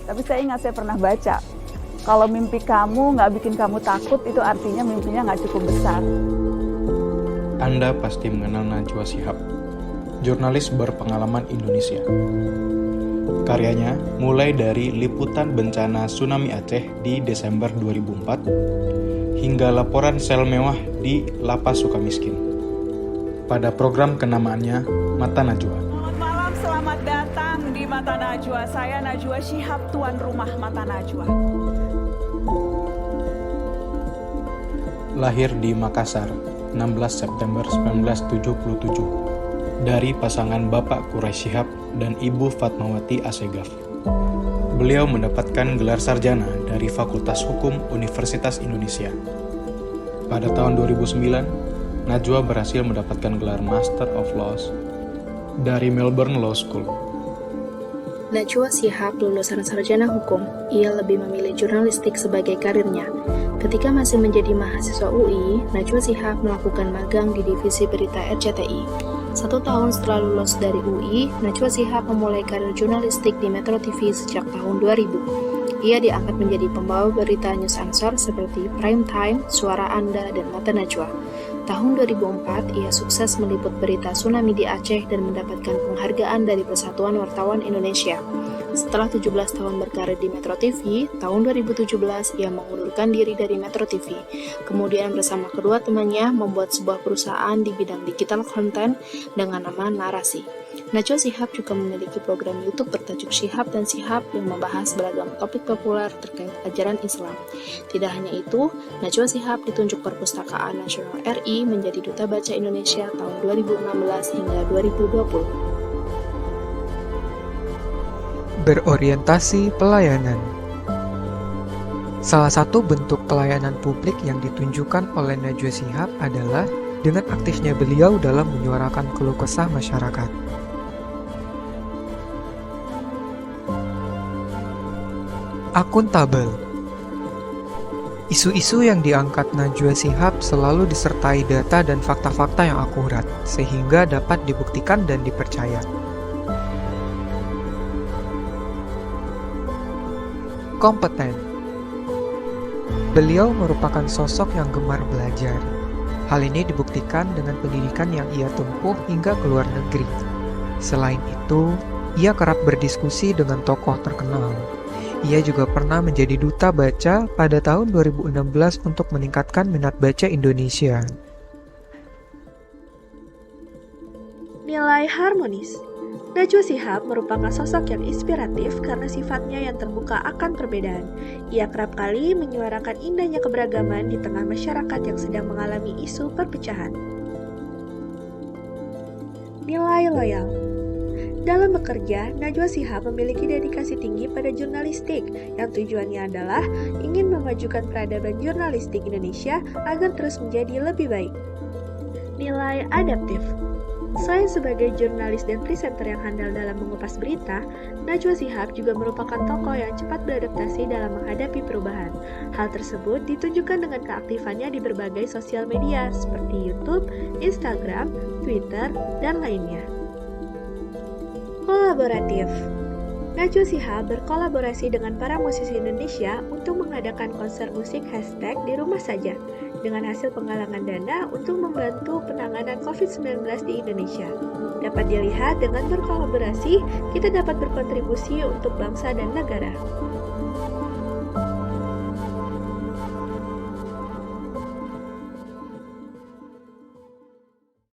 Tapi saya ingat saya pernah baca, kalau mimpi kamu nggak bikin kamu takut, itu artinya mimpinya nggak cukup besar. Anda pasti mengenal Najwa Shihab, jurnalis berpengalaman Indonesia. Karyanya mulai dari liputan bencana tsunami Aceh di Desember 2004 hingga laporan sel mewah di Lapas Sukamiskin. Pada program kenamaannya Mata Najwa. Selamat malam, selamat datang di Mata Najwa. Saya Najwa Shihab, tuan rumah Mata Najwa. Lahir di Makassar, 16 September 1977. Dari pasangan Bapak Quraish Shihab dan Ibu Fatmawati Assegaf. Beliau mendapatkan gelar sarjana dari Fakultas Hukum Universitas Indonesia. Pada tahun 2009, Najwa berhasil mendapatkan gelar Master of Laws dari Melbourne Law School. Najwa Shihab lulusan sarjana hukum. Ia lebih memilih jurnalistik sebagai karirnya. Ketika masih menjadi mahasiswa UI, Najwa Shihab melakukan magang di divisi berita RCTI. 1 tahun setelah lulus dari UI, Najwa Shihab memulai karir jurnalistik di Metro TV sejak tahun 2000. Ia diangkat menjadi pembawa berita news anchor seperti Prime Time, Suara Anda, dan Mata Najwa. Tahun 2004, ia sukses meliput berita tsunami di Aceh dan mendapatkan penghargaan dari Persatuan Wartawan Indonesia. Setelah 17 tahun berkarir di Metro TV, tahun 2017 ia mengundurkan diri dari Metro TV. Kemudian bersama kedua temannya membuat sebuah perusahaan di bidang digital content dengan nama Narasi. Najwa Shihab juga memiliki program YouTube bertajuk Shihab dan Shihab yang membahas beragam topik populer terkait ajaran Islam. Tidak hanya itu, Najwa Shihab ditunjuk Perpustakaan Nasional RI menjadi Duta Baca Indonesia tahun 2016 hingga 2020. Berorientasi pelayanan. Salah satu bentuk pelayanan publik yang ditunjukkan oleh Najwa Shihab adalah dengan aktifnya beliau dalam menyuarakan keluh kesah masyarakat. Akuntabel. Isu-isu yang diangkat Najwa Shihab selalu disertai data dan fakta-fakta yang akurat, sehingga dapat dibuktikan dan dipercaya. Kompeten. Beliau merupakan sosok yang gemar belajar. Hal ini dibuktikan dengan pendidikan yang ia tempuh hingga ke luar negeri. Selain itu, ia kerap berdiskusi dengan tokoh terkenal. Ia juga pernah menjadi duta baca pada tahun 2016 untuk meningkatkan minat baca Indonesia. Nilai harmonis. Najwa Shihab merupakan sosok yang inspiratif karena sifatnya yang terbuka akan perbedaan. Ia kerap kali menyuarakan indahnya keberagaman di tengah masyarakat yang sedang mengalami isu perpecahan. Nilai loyal. Dalam bekerja, Najwa Shihab memiliki dedikasi tinggi pada jurnalistik yang tujuannya adalah ingin memajukan peradaban jurnalistik Indonesia agar terus menjadi lebih baik. Nilai adaptif. Selain sebagai jurnalis dan presenter yang handal dalam mengupas berita, Najwa Shihab juga merupakan tokoh yang cepat beradaptasi dalam menghadapi perubahan. Hal tersebut ditunjukkan dengan keaktifannya di berbagai sosial media seperti YouTube, Instagram, Twitter, dan lainnya. Kolaboratif. Najwa Shihab berkolaborasi dengan para musisi Indonesia untuk mengadakan konser musik hashtag di rumah saja dengan hasil penggalangan dana untuk membantu penanganan COVID-19 di Indonesia. Dapat dilihat dengan berkolaborasi, kita dapat berkontribusi untuk bangsa dan negara.